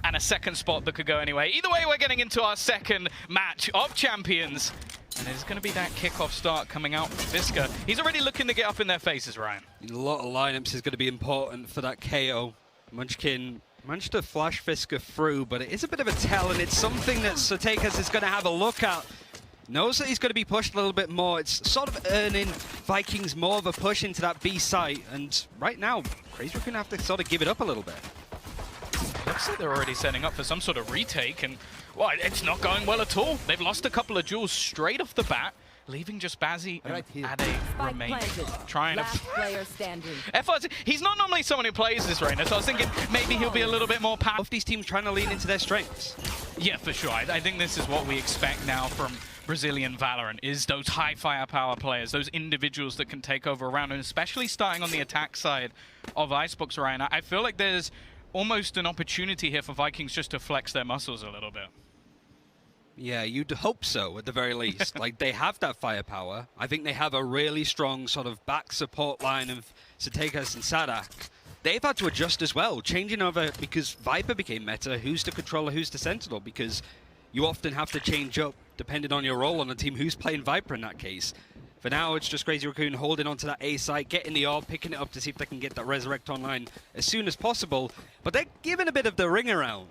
and a second spot that could go anyway. Either way, we're getting into our second match of Champions. And there's going to be that kickoff start coming out from Visca. He's already looking to get up in their faces, Ryan. A lot of lineups is going to be important for that KO. Munchkin managed to flash Visca through, but it is a bit of a tell, and it's something that Satekas is going to have a look at. Knows that he's going to be pushed a little bit more. It's sort of earning Vikings more of a push into that B site, and right now, Crazy Raccoon have to sort of give it up a little bit. Looks like they're already setting up for some sort of retake, and well, it's not going well at all. They've lost a couple of duels straight off the bat, leaving just Bazzi and Ade remain trying to... player standing. FRZ, he's not normally someone who plays this Reina, so I was thinking maybe he'll be a little bit more powerful. Both these teams trying to lean into their strengths. Yeah, for sure. I think this is what we expect now from Brazilian Valorant, is those high firepower players, those individuals that can take over a round, and especially starting on the attack side of Icebox, Ryan. I feel like there's almost an opportunity here for Vikings just to flex their muscles a little bit. Yeah, you'd hope so, at the very least. Like, they have that firepower. I think they have a really strong sort of back support line of Satekas and Sadak. They've had to adjust as well, changing over because Viper became meta. Who's the controller, who's the sentinel? Because you often have to change up depending on your role on the team, who's playing Viper in that case. For now, it's just Crazy Raccoon holding onto that A site, getting the orb, picking it up to see if they can get that Resurrect online as soon as possible. But they're giving a bit of the ring around.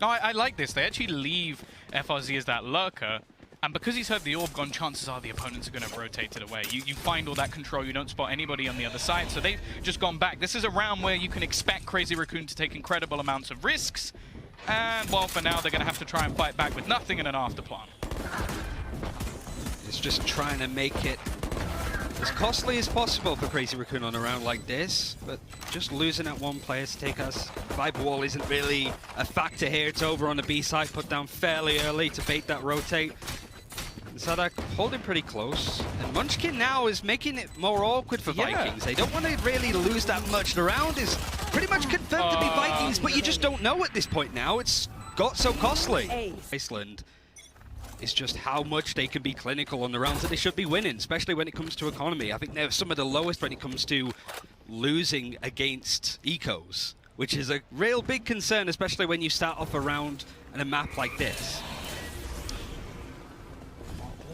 No, I like this. They actually leave FRZ as that lurker, and because he's heard the orb gone, chances are the opponents are going to rotate it away. You find all that control, you don't spot anybody on the other side, so they've just gone back. This is a round where you can expect Crazy Raccoon to take incredible amounts of risks, and well, for now, they're going to have to try and fight back with nothing and an afterplan. It's just trying to make it as costly as possible for Crazy Raccoon on a round like this, but just losing that one player to take us. Viper wall isn't really a factor here. It's over on the B side, put down fairly early to bait that rotate. And Sadak holding pretty close, and Munchkin now is making it more awkward for Vikings. They don't want to really lose that much. The round is pretty much confirmed to be Vikings, but you just don't know at this point now. It's got so costly. Iceland is just how much they can be clinical on the rounds that they should be winning, especially when it comes to economy. I think they're some of the lowest when it comes to losing against ecos, which is a real big concern, especially when you start off a round and a map like this.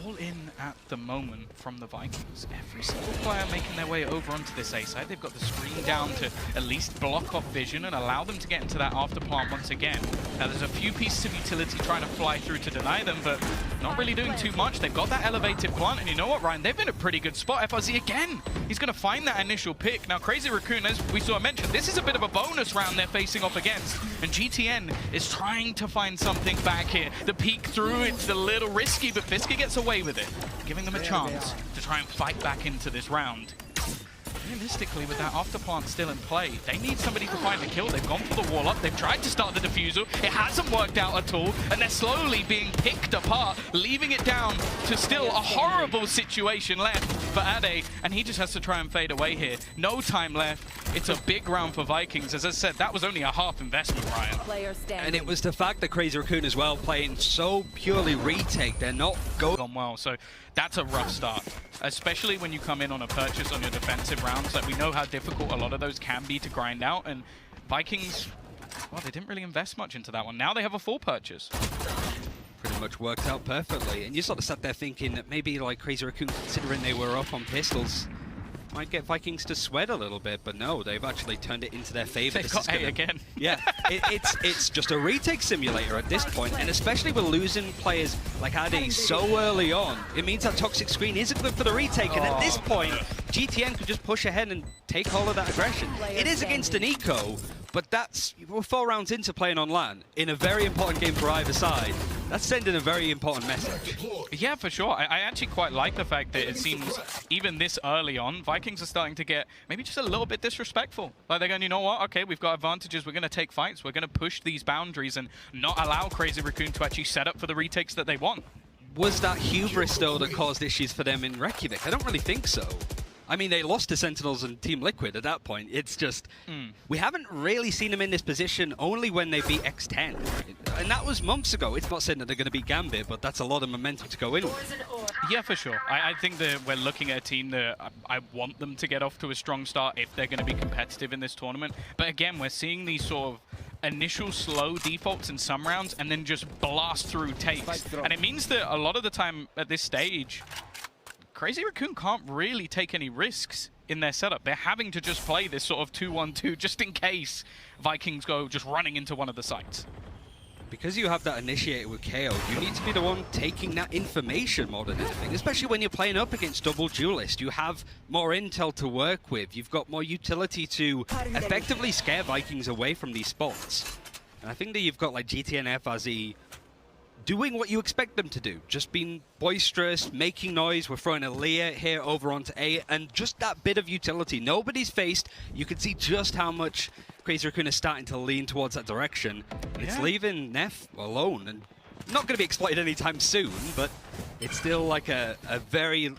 All in at the moment from the Vikings. Every single player making their way over onto this A side. They've got the screen down to at least block off vision and allow them to get into that after plant once again. Now there's a few pieces of utility trying to fly through to deny them, but not really doing too much. They've got that elevated plant, and you know what, Ryan? They've been in a pretty good spot. FRZ again, he's going to find that initial pick. Now Crazy Raccoon, as we saw mentioned, this is a bit of a bonus round they're facing off against, and GTN is trying to find something back here. The peek through, it's a little risky, but Visca gets away with it, giving them a chance to try and fight back into this round. Realistically, with that afterplant still in play, they need somebody to find a kill. They've gone for the wall up, they've tried to start the diffuser, it hasn't worked out at all, and they're slowly being picked apart, leaving it down to still a horrible situation left for Ade, and he just has to try and fade away here. No time left. It's a big round for Vikings. As I said, that was only a half investment, Ryan. And it was the fact that Crazy Raccoon as well, playing so purely retake, they're not going well, so that's a rough start, especially when you come in on a purchase on your defensive rounds. Like, we know how difficult a lot of those can be to grind out, and Vikings, well, they didn't really invest much into that one. Now they have a full purchase. Pretty much worked out perfectly, and you sort of sat there thinking that maybe like Crazy Raccoon, considering they were up on pistols, might get Vikings to sweat a little bit, but no, they've actually turned it into their favor. They've got A again. Yeah, it's just a retake simulator at this point, and especially with losing players like Ade so early on, it means that toxic screen isn't good for the retake, and at this point, GTN could just push ahead and take all of that aggression. It is against an eco, but we're 4 rounds into playing on LAN in a very important game for either side. That's sending a very important message. Yeah, for sure. I actually quite like the fact that it seems even this early on, Vikings are starting to get maybe just a little bit disrespectful. Like, they're going, you know what, okay, we've got advantages, we're going to take fights, we're going to push these boundaries and not allow Crazy Raccoon to actually set up for the retakes that they want. Was that hubris, though, that caused issues for them in Reykjavik? I don't really think so. I mean, they lost to Sentinels and Team Liquid at that point. It's just, we haven't really seen them in this position only when they beat X10. And that was months ago. It's not saying that they're going to beat Gambit, but that's a lot of momentum to go in with. Yeah, for sure. I think that we're looking at a team that I want them to get off to a strong start if they're going to be competitive in this tournament. But again, we're seeing these sort of initial slow defaults in some rounds and then just blast through takes. And it means that a lot of the time at this stage, Crazy Raccoon can't really take any risks in their setup. They're having to just play this sort of 2-1-2 just in case Vikings go just running into one of the sites. Because you have that initiator with KO, you need to be the one taking that information more than anything, especially when you're playing up against double duelist. You have more intel to work with. You've got more utility to effectively scare Vikings away from these spots. And I think that you've got like GTN FRZ doing what you expect them to do. Just being boisterous, making noise. We're throwing a Leah here over onto A, and just that bit of utility. Nobody's faced. You can see just how much Crazy Raccoon is starting to lean towards that direction. And it's leaving Neff alone, and not going to be exploited anytime soon, but it's still like a very...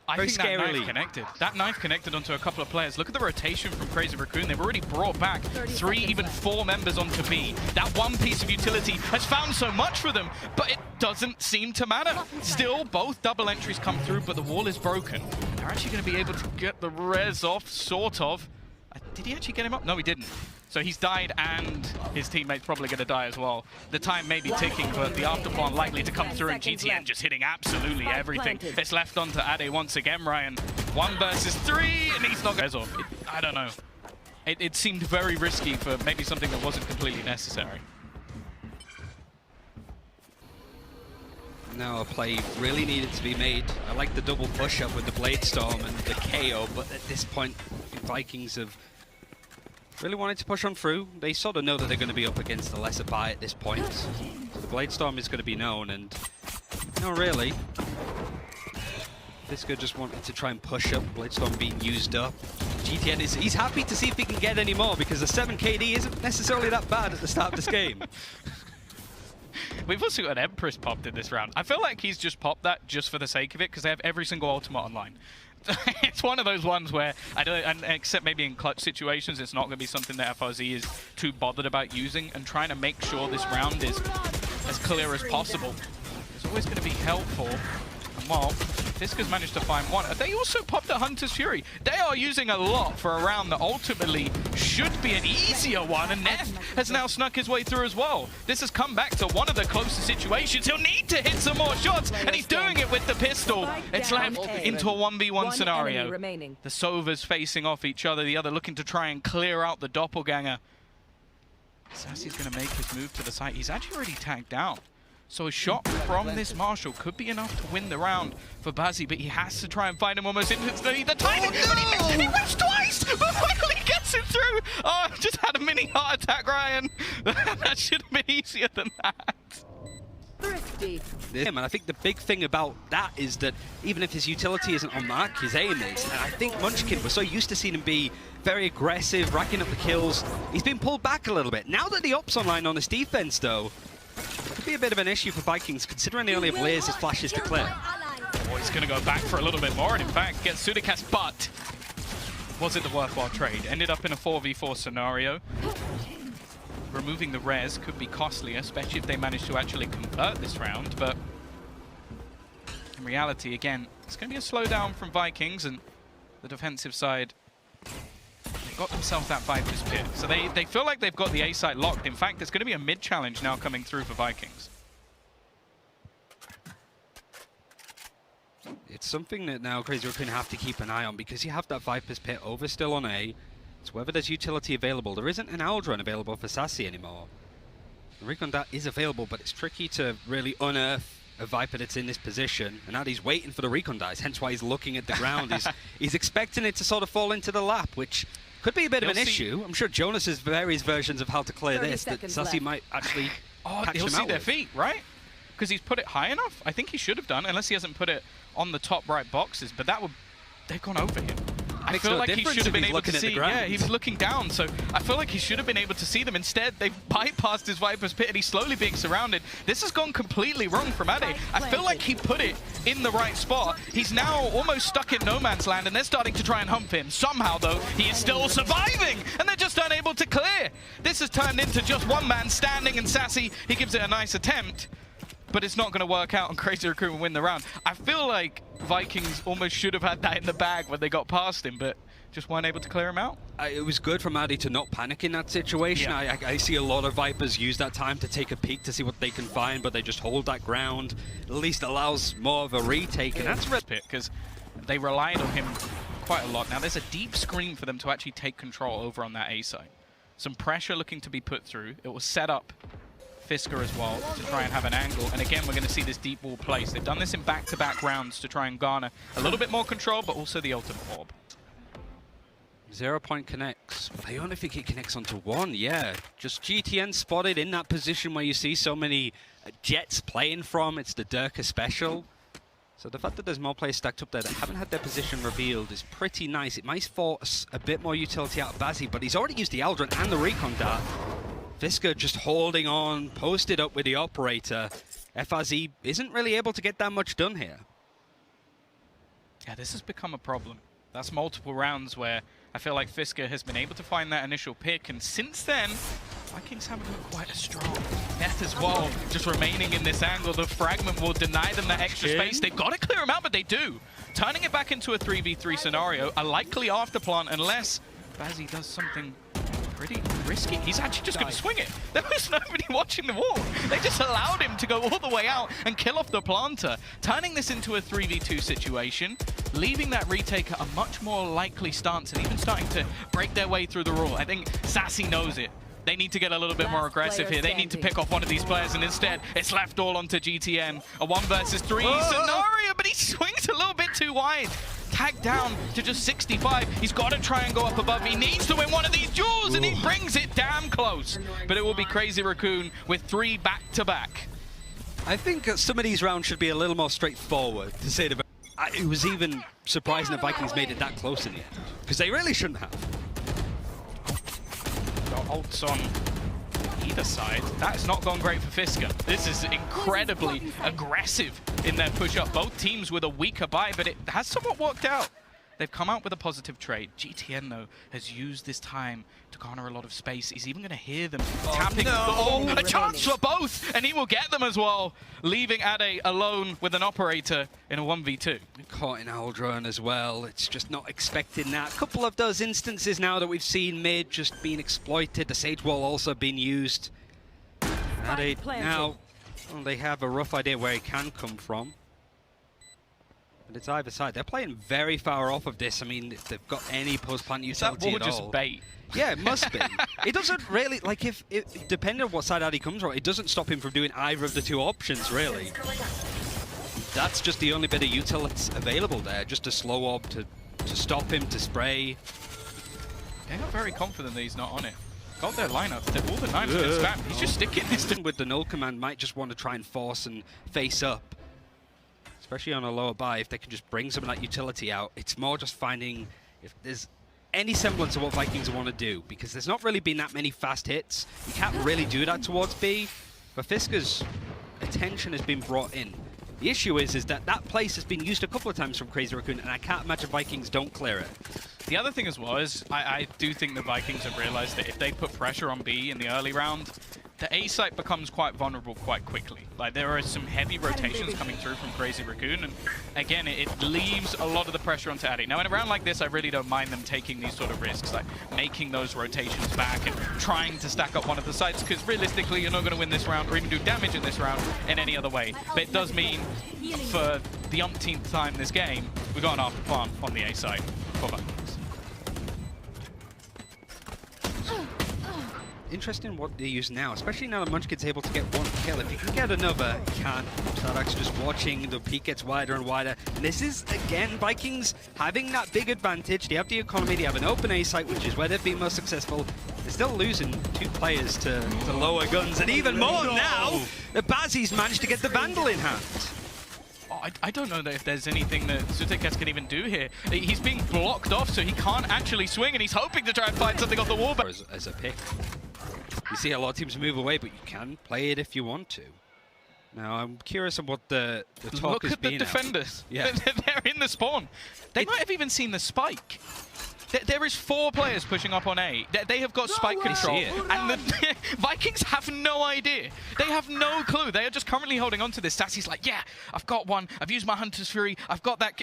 I think that knife connected. That knife connected onto a couple of players. Look at the rotation from Crazy Raccoon. They've already brought back 3, even 4 members onto B. That one piece of utility has found so much for them, but it doesn't seem to matter. Still, both double entries come through, but the wall is broken. They're actually going to be able to get the res off, sort of. Did he actually get him up? No, he didn't. So he's died, and his teammate's probably going to die as well. The time may be ticking, but the afterplan likely to come through, and GTN just hitting absolutely everything. It's left onto Ade once again, Ryan. 1 versus 3, and he's not going to... I don't know. It seemed very risky for maybe something that wasn't completely necessary. Now a play really needed to be made. I like the double push-up with the Blade Storm and the KO, but at this point, Vikings have really wanted to push on through. They sort of know that they're going to be up against the lesser buy at this point. So the Blade Storm is going to be known, and no, really. Visco just wanted to try and push up. Blade Storm being used up. GTN he's happy to see if he can get any more, because the 7 KD isn't necessarily that bad at the start of this game. We've also got an Empress popped in this round. I feel like he's just popped that just for the sake of it, because they have every single ultimate online. It's one of those ones where, except maybe in clutch situations, it's not going to be something that FRZ is too bothered about using, and trying to make sure this round is as clear as possible. It's always going to be helpful. And while Visca's managed to find one, they also popped at Hunter's Fury. They are using a lot for a round that ultimately should be an easier one, and Neff has now snuck his way through as well. This has come back to one of the closest situations. He'll need to hit some more shots, and he's doing it with the pistol. It's left into a 1v1 scenario. The Sovas facing off each other, the other looking to try and clear out the doppelganger. Sassy's going to make his move to the site. He's actually already tagged down. So a shot from this Marshall could be enough to win the round for Bazzi, but he has to try and find him almost instantly. The timing, he whips twice, but finally gets it through. Oh, just had a mini heart attack, Ryan. That should have been easier than that. Thrifty. And I think the big thing about that is that even if his utility isn't on mark, his aim is. And I think Munchkin, we're so used to seeing him be very aggressive, racking up the kills. He's been pulled back a little bit. Now that the op's online on his defense, though, could be a bit of an issue for Vikings, considering they only have layers as flashes to clear. Oh, he's going to go back for a little bit more, and in fact, gets Sudicast, but was it the worthwhile trade? Ended up in a 4v4 scenario. Removing the res could be costly, especially if they manage to actually convert this round, but in reality, again, it's going to be a slowdown from Vikings, and the defensive side got themselves that Viper's Pit. So they feel like they've got the A site locked. In fact, there's going to be a mid challenge now coming through for Vikings. It's something that now Crazy Raccoon have to keep an eye on, because you have that Viper's Pit over still on A. It's whether there's utility available. There isn't an Aldrun available for Sassy anymore. The Recon Dart is available, but it's tricky to really unearth a Viper that's in this position. And now he's waiting for the Recon Dice, hence why he's looking at the ground. He's expecting it to sort of fall into the lap, which could be a bit of an issue. I'm sure Jonas has various versions of how to clear this, that Sassy might actually catch he'll them see out their with. feet, right? Because he's put it high enough. I think he should have done, unless he hasn't put it on the top right boxes. But that would, they've gone over him. I feel like he should have been able to see. Yeah, he was looking down, so I feel like he should have been able to see them. Instead, they've bypassed his Viper's Pit, and he's slowly being surrounded. This has gone completely wrong from Ade. I feel like he put it in the right spot. He's now almost stuck in no man's land, and they're starting to try and hump him. Somehow, though, he is still surviving, and they're just unable to clear. This has turned into just one man standing, and Sassy, he gives it a nice attempt, but it's not going to work out, and Crazy Raccoon win the round. I feel like Vikings almost should have had that in the bag when they got past him, but just weren't able to clear him out. It was good for Maddie to not panic in that situation. Yeah. I see a lot of Vipers use that time to take a peek to see what they can find, but they just hold that ground. At least allows more of a retake, and that's Pit, because they relied on him quite a lot. Now there's a deep screen for them to actually take control over on that A side. Some pressure looking to be put through. It will set up Fisker as well to try and have an angle. And again, we're going to see this deep wall placed. They've done this in back-to-back rounds to try and garner a little bit more control, but also the ultimate orb. 0 point connects. I only think it connects onto one, yeah. Just GTN spotted in that position where you see so many Jets playing from. It's the Durka special. So the fact that there's more players stacked up there that haven't had their position revealed is pretty nice. It might force a bit more utility out of Bazzi, but he's already used the Aldrin and the Recon Dart. Fisker just holding on, posted up with the operator. FRZ isn't really able to get that much done here. Yeah, this has become a problem. That's multiple rounds where I feel like Fisker has been able to find that initial pick, and since then, Vikings haven't looked quite as strong. Death as well, just remaining in this angle. The fragment will deny them that extra space. They've got to clear him out, but they do. Turning it back into a 3v3 scenario, a likely afterplant, unless Bazzi does something pretty risky. He's actually just going to swing it. There was nobody watching the wall. They just allowed him to go all the way out and kill off the planter, turning this into a 3v2 situation, leaving that retake at a much more likely stance and even starting to break their way through the wall. I think Sassy knows it. They need to get a little bit more aggressive here. They need to pick off one of these players, and instead, it's left all onto GTN. A 1 versus 3 scenario, but he swings a little bit too wide. Tagged down to just 65. He's got to try and go up above. He needs to win one of these duels, and he brings it damn close. But it will be Crazy Raccoon with 3 back-to-back. I think some of these rounds should be a little more straightforward, to say the best. It was even surprising that Vikings made it that close in the end, because they really shouldn't have. Ults on either side. That's not gone great for Fisker. This is incredibly aggressive in their push-up. Both teams with a weaker buy, but it has somewhat worked out. They've come out with a positive trade. GTN, though, has used this time to garner a lot of space. He's even going to hear them tapping. Oh, a chance for both, and he will get them as well, leaving Ade alone with an operator in a 1v2. Caught in Aldrin as well. It's just not expecting that. A couple of those instances now that we've seen mid just being exploited. The Sage Wall also being used. Ade now, well, they have a rough idea where he can come from. But it's either side. They're playing very far off of this. I mean, if they've got any post-plant utility at all. Just bait. Yeah, it must be. It doesn't really, like, if depending on what side Ade comes from, it doesn't stop him from doing either of the two options, really. That's just the only bit of util that's available there, just a slow orb to stop him, to spray. They're not very confident that he's not on it. Got their lineup. All the knives have been spammed. He's just sticking this to... With the null command, might just want to try and force and face up. Especially on a lower buy, if they can just bring some of that utility out. It's more just finding if there's any semblance of what Vikings want to do, because there's not really been that many fast hits. You can't really do that towards B, but Fisker's attention has been brought in. The issue is that that place has been used a couple of times from Crazy Raccoon, and I can't imagine Vikings don't clear it. The other thing as well is, I do think the Vikings have realized that if they put pressure on B in the early round, the A site becomes quite vulnerable quite quickly. Like, there are some heavy rotations coming through from Crazy Raccoon, and again, it leaves a lot of the pressure onto Ade. Now, in a round like this, I really don't mind them taking these sort of risks, like making those rotations back and trying to stack up one of the sites, because realistically, you're not going to win this round or even do damage in this round in any other way. But it does mean, for the umpteenth time this game, we've got an after plant on the A side for Vikings. Interesting what they use now, especially now that Munchkin's able to get one kill. If he can get another, he can. Stardax just watching, the peak gets wider and wider. And this is, again, Vikings having that big advantage. They have the economy, they have an open A site, which is where they've been most successful. They're still losing 2 players to lower guns, and even more now, the Bazzi's managed to get the Vandal in hand. I don't know that if there's anything that Sutekas can even do here. He's being blocked off, so he can't actually swing, and he's hoping to try and find something off the wall. But as a pick, you see a lot of teams move away, but you can play it if you want to. Now, I'm curious on what the talk is being. Look at the defenders. Yeah. They're in the spawn. They might have even seen the spike. There is 4 players pushing up on A. They have got spike control, and the Vikings have no idea. They have no clue. They are just currently holding on to this. Sassy's like, yeah, I've got one. I've used my Hunter's Fury. I've got that.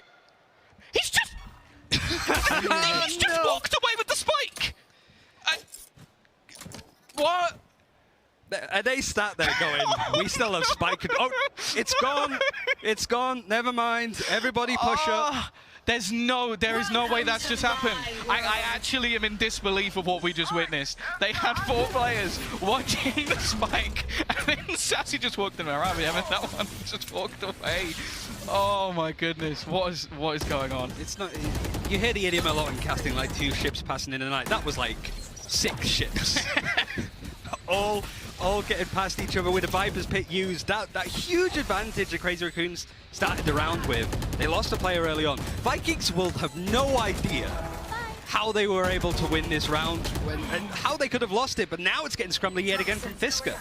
He's just... He's just walked away with the spike! What? And they sat there going, we still have spike. Oh, it's gone. It's gone. Never mind. Everybody push up. There is no way that's just happened. I actually am in disbelief of what we just witnessed. They had 4 players watching the spike, and then Sassy just walked in around me, and that one just walked away. Oh my goodness, what is going on? It's not. You hear the idiom a lot in casting, like 2 ships passing in the night. That was like 6 ships. all getting past each other with a Viper's Pit used. That huge advantage the Crazy Raccoons started the round with. They lost a player early on. Vikings will have no idea how they were able to win this round and how they could have lost it, but now it's getting scrumbly yet again from Fisker.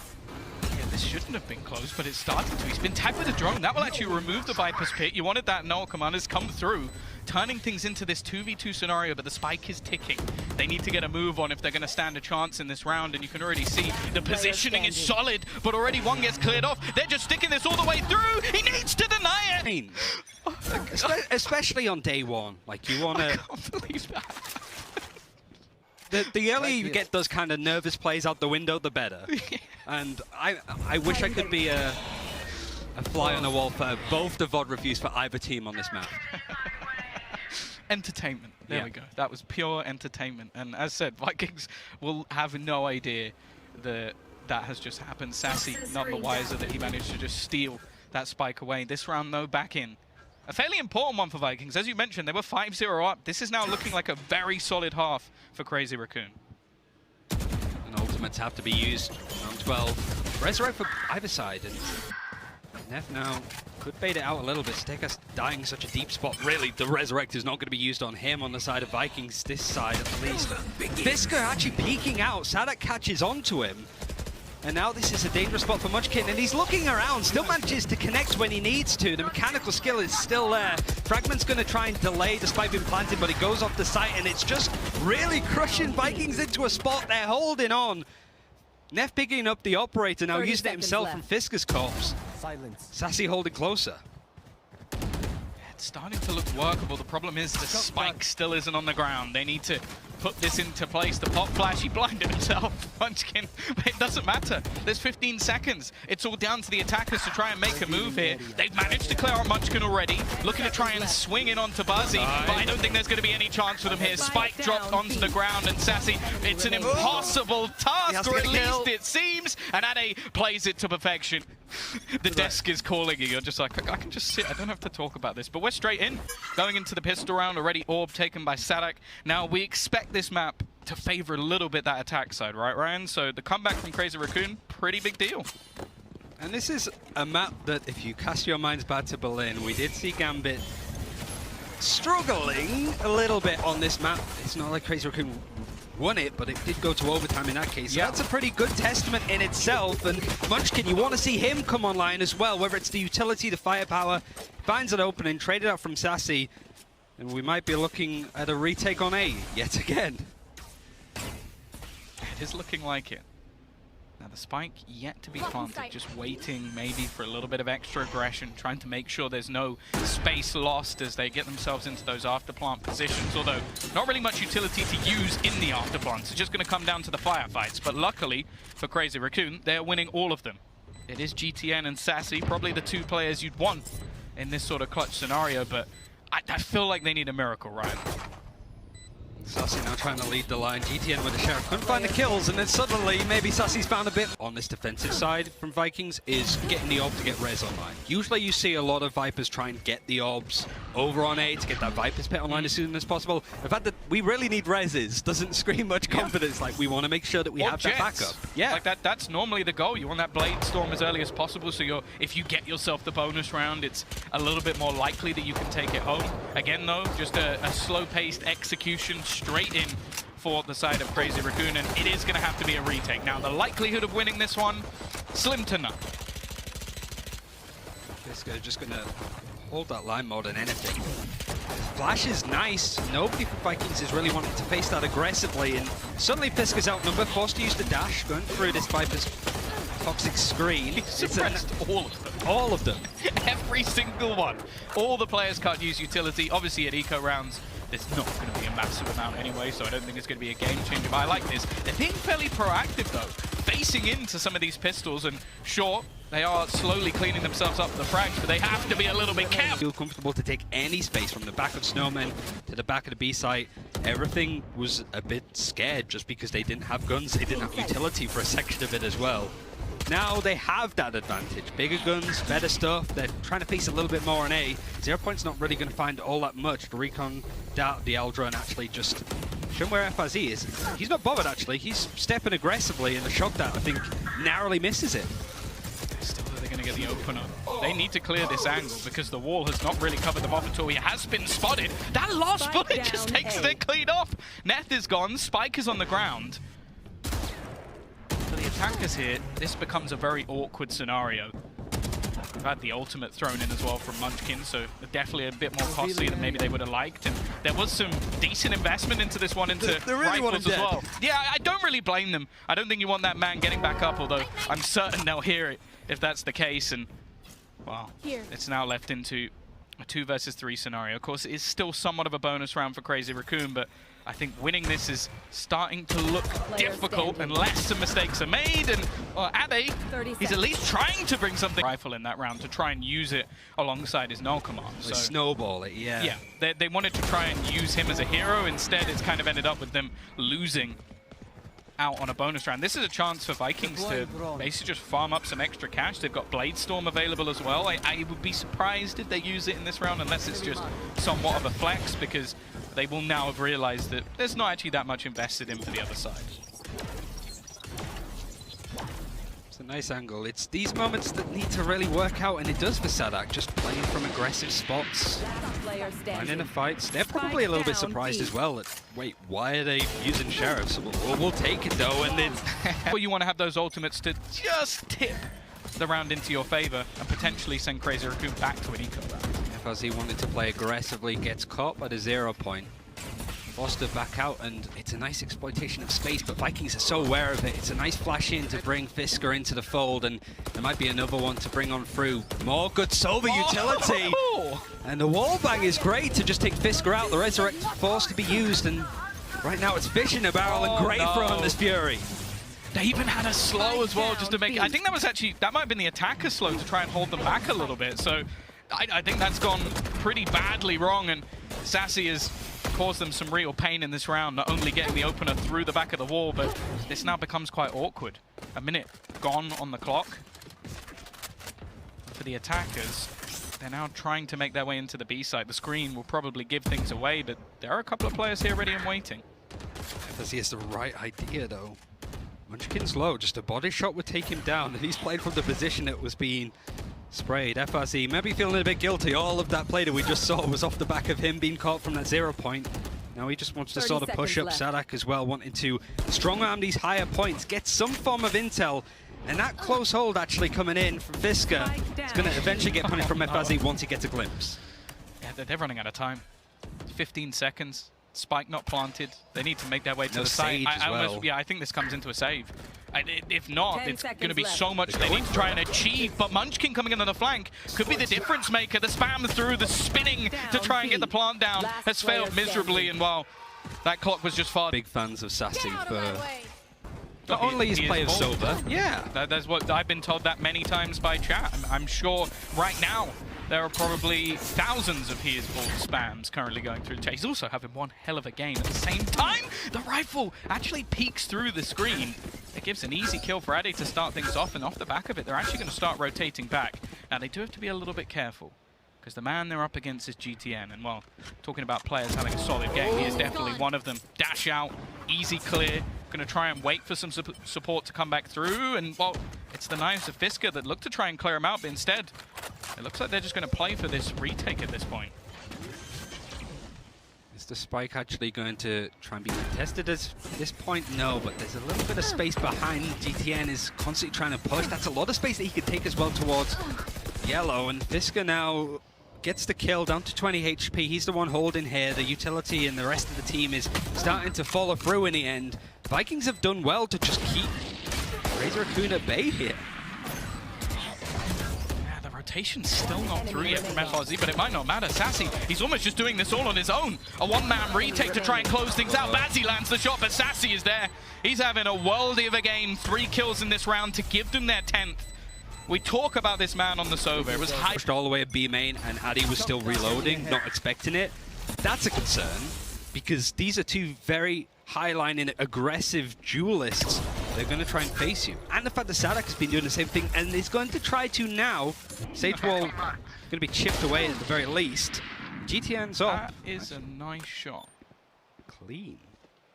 Yeah, this shouldn't have been close, but it's starting to. He's been tagged with a drone. That will actually remove the Viper's Pit. You wanted that null. Commanders come through, turning things into this 2v2 scenario, but the spike is ticking. They need to get a move on if they're going to stand a chance in this round, and you can already see the positioning is solid, but already one gets cleared off. They're just sticking this all the way through. He needs to deny it. Especially on day one. Like, you want to... I can't believe that. The earlier you get those kind of nervous plays out the window, the better. And I wish I could be a fly on the wall for both the VOD reviews for either team on this map. Entertainment. There we go. That was pure entertainment. And as said, Vikings will have no idea that has just happened. Sassy, none the wiser that he managed to just steal that spike away. This round, though, back in. A fairly important one for Vikings. As you mentioned, they were 5-0 up. This is now looking like a very solid half for Crazy Raccoon. And ultimates have to be used on 12. Resurrect for either side. And Neff now could bait it out a little bit. Stekas dying such a deep spot. Really, the Resurrect is not going to be used on him on the side of Vikings, this side at least. Fisker actually peeking out. Sadak catches onto him. And now this is a dangerous spot for Munchkin, and he's looking around, still manages to connect when he needs to. The mechanical skill is still there. Fragment's going to try and delay despite being planted, but he goes off the site, and it's just really crushing Vikings into a spot. They're holding on. Neff picking up the operator, now using it himself from Fisker's corpse. Silence. Sassy holding closer. It's starting to look workable. The problem is the spike still isn't on the ground. They need to put this into place. The pop flash, he blinded himself, Munchkin, but it doesn't matter. There's 15 seconds. It's all down to the attackers to try and make a move here. They've managed to clear out Munchkin already, looking to try and swing in onto Buzzy, but I don't think there's going to be any chance for them here. Spike dropped onto the ground, and Sassy, it's an impossible task, or at least it seems, and Ade plays it to perfection. The desk is calling you. You're just like, I can just sit. I don't have to talk about this. But we're straight in. Going into the pistol round already. Orb taken by Sadak. Now, we expect this map to favor a little bit that attack side, right, Ryan? So the comeback from Crazy Raccoon, pretty big deal. And this is a map that, if you cast your minds back to Berlin, we did see Gambit struggling a little bit on this map. It's not like Crazy Raccoon won it, but it did go to overtime in that case. So that's a pretty good testament in itself. And Munchkin, you want to see him come online as well, whether it's the utility, the firepower, finds an opening, traded out from Sassy, and we might be looking at a retake on A yet again. It is looking like it. Now the spike yet to be planted, just waiting maybe for a little bit of extra aggression, trying to make sure there's no space lost as they get themselves into those after-plant positions, although not really much utility to use in the after-plants. It's just going to come down to the firefights, but luckily for Crazy Raccoon, they're winning all of them. It is GTN and Sassy, probably the 2 players you'd want in this sort of clutch scenario, but I feel like they need a miracle, Ryan. Sassy now trying to lead the line. GTN with the Sheriff couldn't find the kills, and then suddenly maybe Sassy's found a bit. On this defensive side from Vikings is getting the orb to get res online. Usually you see a lot of Vipers try and get the orbs over on A to get that Viper's Pit online as soon as possible. The fact that we really need reses doesn't scream much confidence. Like, we want to make sure that we have that backup. Yeah, like that's normally the goal. You want that Blade Storm as early as possible, so if you get yourself the bonus round, it's a little bit more likely that you can take it home. Again, though, just a slow-paced execution straight in for the side of Crazy Raccoon, and it is going to have to be a retake. Now, the likelihood of winning this one, slim to none. This guy's just going to hold that line more than anything. Flash is nice. Nobody from Vikings is really wanting to face that aggressively, and suddenly Fisker's outnumbered, forced to use the dash, going through this Viper's toxic screen. He suppressed all of them. All of them. Every single one. All the players can't use utility. Obviously, at eco rounds, there's not going to be a massive amount anyway, so I don't think it's going to be a game changer. But I like this. They're being fairly proactive though, facing into some of these pistols, and sure, they are slowly cleaning themselves up the frags, but they have to be a little bit careful. Feel comfortable to take any space from the back of Snowman to the back of the B site. Everything was a bit scared just because they didn't have guns, they didn't have utility for a section of it as well. Now they have that advantage. Bigger guns, better stuff. They're trying to face a little bit more on A. 0 Point's not really going to find all that much. The recon doubt the Eldra and actually just show him where FRZ is. He's not bothered actually. He's stepping aggressively, and the shot that I think narrowly misses it. Still, they're going to get the opener. They need to clear this angle because the wall has not really covered them off at all. He has been spotted. That last bullet just takes it clean off. Neth is gone. Spike is on the ground. For the attackers here, this becomes a very awkward scenario. We've had the ultimate thrown in as well from Munchkin, so definitely a bit more costly than maybe they would have liked. And there was some decent investment into this one, into rifles as well. Yeah, I don't really blame them. I don't think you want that man getting back up, although I'm certain they'll hear it if that's the case. And, well, it's now left into a 2 versus 3 scenario. Of course, it is still somewhat of a bonus round for Crazy Raccoon, but I think winning this is starting to look difficult unless some mistakes are made. And Ade, he's at least trying to bring something rifle in that round to try and use it alongside his null command. So snowball it, yeah. Yeah, they wanted to try and use him as a hero. Instead, it's kind of ended up with them losing out on a bonus round. This is a chance for Vikings to basically just farm up some extra cash. They've got Blade Storm available as well. I would be surprised if they use it in this round unless it's just somewhat of a flex, because they will now have realized that there's not actually that much invested in for the other side. It's a nice angle. It's these moments that need to really work out, and it does for Sadak, just playing from aggressive spots. And in the fights, they're probably a little bit surprised as well. Wait, why are they using Sheriffs? We'll take it though, and then... Well, you want to have those ultimates to just tip the round into your favor and potentially send Crazy Raccoon back to an eco round. FRZ wanted to play aggressively, gets caught by the 0 Point. Forced to back out, and it's a nice exploitation of space, but Vikings are so aware of it. It's a nice flash in to bring Fisker into the fold, and there might be another one to bring on through. More good Sova utility! And the wall bang is great to just take Fisker out. The Resurrect forced to be used, and right now it's fish in a barrel and great from this Fury. They even had a slow as well just to make it. I think that was actually, that might have been the attacker slow to try and hold them back a little bit. So I think that's gone pretty badly wrong, and Sassy has caused them some real pain in this round, not only getting the opener through the back of the wall, but this now becomes quite awkward. A minute gone on the clock. For the attackers, they're now trying to make their way into the B side. The screen will probably give things away, but there are a couple of players here ready and waiting. FSZ has the right idea though. Munchkin's low, just a body shot would take him down, and he's played from the position that was being sprayed. FRZ maybe feeling a bit guilty. All of that play that we just saw was off the back of him being caught from that 0 Point. Now he just wants to sort of push up Sadak as well, wanting to strong arm these higher points, get some form of intel, and that close hold actually coming in from Fisker is going to eventually get punished from FRZ once he gets a glimpse. Yeah, they're running out of time. 15 seconds. Spike not planted. They need to make their way to the site. I think this comes into a save. If not, it's going to be so much they need to try and achieve. But Munchkin coming in on the flank could be the difference maker. The spam through, the spinning to try and get the plant down has failed miserably. And while that clock was just far. Big fans of Sassy for not only his play of Sober. Yeah, that's what I've been told that many times by chat. I'm sure right now there are probably thousands of he is ball spams currently going through the chat. He's also having one hell of a game. At the same time, the rifle actually peeks through the screen. It gives an easy kill for Ade to start things off, and off the back of it, they're actually going to start rotating back. Now, they do have to be a little bit careful, because the man they're up against is GTN, and well, talking about players having a solid game, he is definitely one of them. Dash out, easy clear, going to try and wait for some support to come back through, and well, it's the knives of Fisker that look to try and clear him out, but instead, it looks like they're just going to play for this retake at this point. Is the spike actually going to try and be contested at this point? No, but there's a little bit of space behind. GTN is constantly trying to push. That's a lot of space that he could take as well towards yellow, and Fisker now gets the kill down to 20 HP. He's the one holding here. The utility and the rest of the team is starting to follow through in the end. Vikings have done well to just keep Crazy Raccoon at bay here. Rotation's still not through yet from FRZ, but it might not matter. Sassy, he's almost just doing this all on his own. A one-man retake to try and close things out. Bazzi lands the shot, but Sassy is there. He's having a worldie of a game. 3 kills in this round to give them their 10th. We talk about this man on the Sova. It was high. Pushed all the way at B main, and Addy was still reloading, not expecting it. That's a concern, because these are two very high-lining, aggressive duelists. They're going to try and face you. And the fact that Sadak has been doing the same thing, and is going to try to now. Sage Wall going to be chipped away at the very least. GTN's up. That is a nice shot. Clean.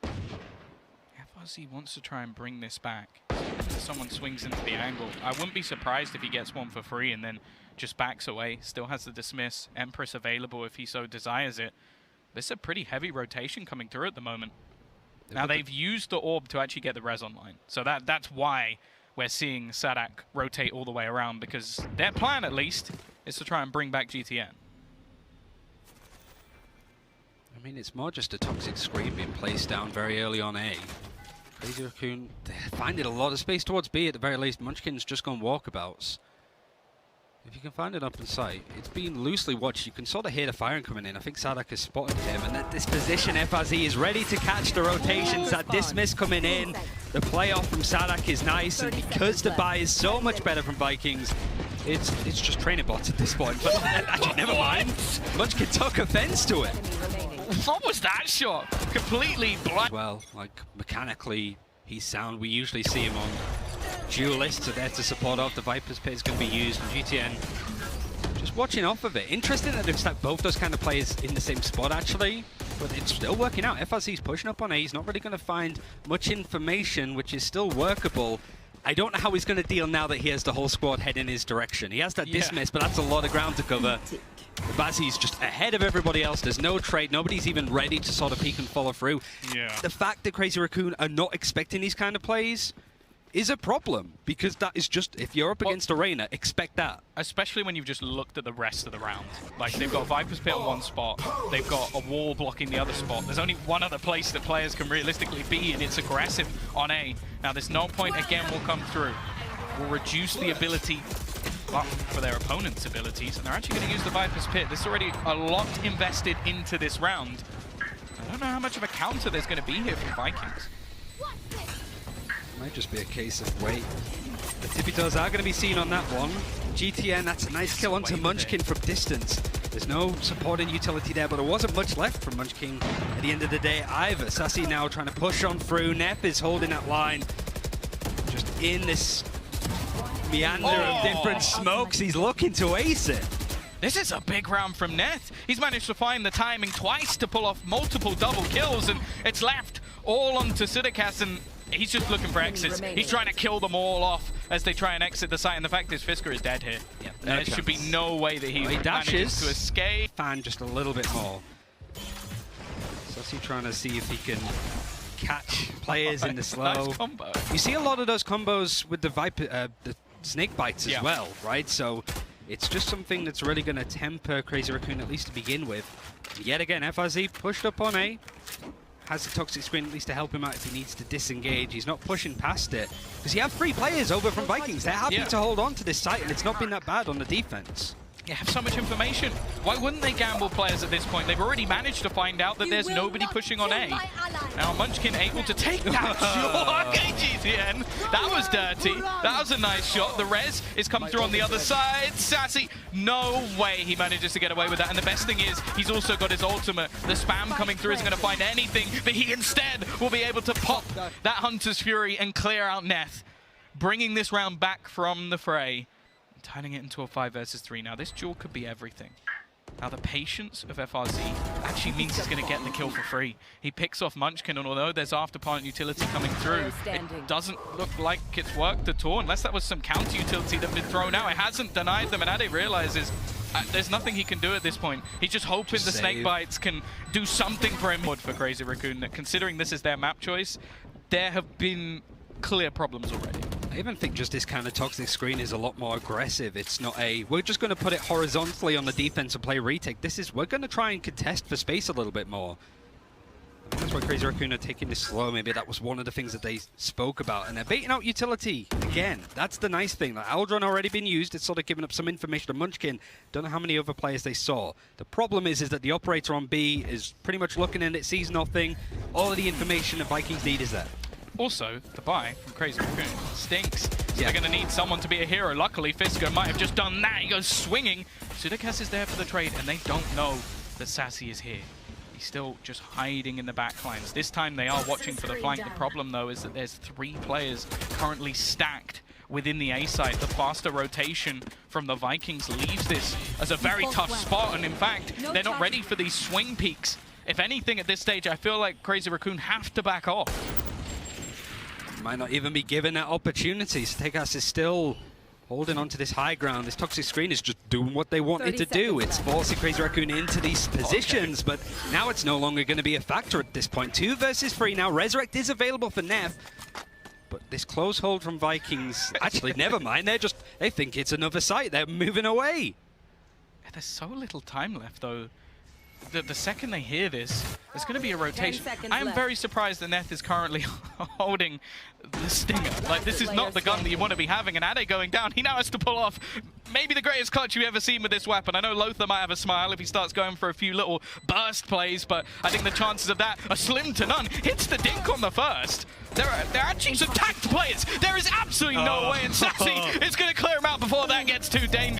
FRZ wants to try and bring this back. Someone swings into the angle. I wouldn't be surprised if he gets one for free and then just backs away. Still has the dismiss. Empress available if he so desires it. This is a pretty heavy rotation coming through at the moment. Now they've used the orb to actually get the res online. So that's why we're seeing Sadak rotate all the way around, because their plan at least is to try and bring back GTN. I mean, it's more just a toxic screen being placed down very early on A. Crazy Raccoon finding a lot of space towards B at the very least. Munchkin's just gone walkabouts. If you can find it up in sight, it's been loosely watched. You can sort of hear the firing coming in. I think Sadak has spotted him, and at this position, FRZ is ready to catch the rotations. That dismiss coming in. The playoff from Sadak is nice, and because the buy is so much better from Vikings, it's just training bots at this point. But actually, never mind. Munchkin took offense to it. What was that shot? Completely blind. Well, like mechanically, he's sound. We usually see him on duelists are there to support off. The Viper's Pit is going to be used, and GTN just watching off of it. Interesting that they've stacked both those kind of players in the same spot, actually, but it's still working out. FRZ's pushing up on A. He's not really going to find much information, which is still workable. I don't know how he's going to deal now that he has the whole squad head in his direction. He has that dismiss, but that's a lot of ground to cover. Bazzi's just ahead of everybody else. There's no trade. Nobody's even ready to sort of peek and follow through. Yeah. The fact that Crazy Raccoon are not expecting these kind of plays is a problem, because that is just, if you're up against Arena, expect that. Especially when you've just looked at the rest of the round. Like, they've got Viper's Pit on one spot, they've got a wall blocking the other spot. There's only one other place that players can realistically be, and it's aggressive on A. Now, there's no point again will come through. Will reduce the ability for their opponent's abilities, and they're actually going to use the Viper's Pit. There's already a lot invested into this round. I don't know how much of a counter there's going to be here from Vikings. Might just be a case of wait. The tippy toes are going to be seen on that one. GTN, that's a nice kill onto Munchkin from distance. There's no supporting utility there, but there wasn't much left from Munchkin at the end of the day either. Sassy now trying to push on through. Neff is holding that line. Just in this meander of different smokes, he's looking to ace it. This is a big round from Neth. He's managed to find the timing twice to pull off multiple double kills, and it's left all onto Sidikas, and he's just looking for exits. He's trying to kill them all off as they try and exit the site, and the fact is Fisker is dead here. Yep, There should be no way that he manages to escape. Fan just a little bit more. Sassy trying to see if he can catch players in the slow. Nice combo. You see a lot of those combos with the Viper, the snake bites as well, right? So it's just something that's really going to temper Crazy Raccoon, at least to begin with. Yet again, FRZ pushed up on A. Has the toxic screen at least to help him out if he needs to disengage. He's not pushing past it, because you have 3 players over from Vikings. They're happy to hold on to this site, and it's not been that bad on the defense. You have so much information. Why wouldn't they gamble players at this point? They've already managed to find out that there's nobody pushing on A. Now Munchkin able to take that shot. Okay, GTN. That was dirty. That was a nice shot. The res is come through on the other side. Sassy, no way he manages to get away with that. And the best thing is, he's also got his ultimate. The spam coming through isn't going to find anything, but he instead will be able to pop that Hunter's Fury and clear out Neth, bringing this round back from the fray. Turning it into a 5 versus 3 now. This duel could be everything. Now the patience of FRZ actually means he's going to get the kill for free. He picks off Munchkin, and although there's afterplant utility coming through, it doesn't look like it's worked at all, unless that was some counter utility that had been thrown out. It hasn't denied them, and Ade realizes there's nothing he can do at this point. He's just hoping the snake bites can do something for him. For Crazy Raccoon, considering this is their map choice, there have been clear problems already. I even think just this kind of toxic screen is a lot more aggressive. It's not a, we're just going to put it horizontally on the defense and play retake. This is, we're going to try and contest for space a little bit more. That's why Crazy Raccoon are taking this slow. Maybe that was one of the things that they spoke about. And they're baiting out utility again. That's the nice thing. Like, Aldron already been used. It's sort of given up some information to Munchkin. Don't know how many other players they saw. The problem is that the operator on B is pretty much looking in. It sees nothing. All of the information the Vikings need is there. Also, the buy from Crazy Raccoon stinks. So Yeah. they're going to need someone to be a hero. Luckily, Fisker might have just done that. He goes swinging. Sudakes is there for the trade, and they don't know that Sassy is here. He's still just hiding in the back lines. This time they are watching for the flank. The problem, though, is that there's 3 players currently stacked within the A side. The faster rotation from the Vikings leaves this as a very tough spot, and in fact, they're not ready for these swing peaks. If anything, at this stage, I feel like Crazy Raccoon have to back off. Might not even be given that opportunity. Steakhouse is still holding on to this high ground. This toxic screen is just doing what they want it to do. It's forcing Crazy Raccoon into these positions, but now it's no longer going to be a factor at this point. 2 versus 3 now. Resurrect is available for Neff, but this close hold from Vikings, actually, never mind. They think it's another site. They're moving away. Yeah, there's so little time left, though. The second they hear this, there's going to be a rotation. I'm very surprised that Neth is currently holding the Stinger. Like, this is not the gun that you want to be having. And Ade going down, he now has to pull off maybe the greatest clutch you've ever seen with this weapon. I know Lothar might have a smile if he starts going for a few little burst plays, but I think the chances of that are slim to none. Hits the dink on the first. There are actually some tacked players. There is absolutely no way, and Sassy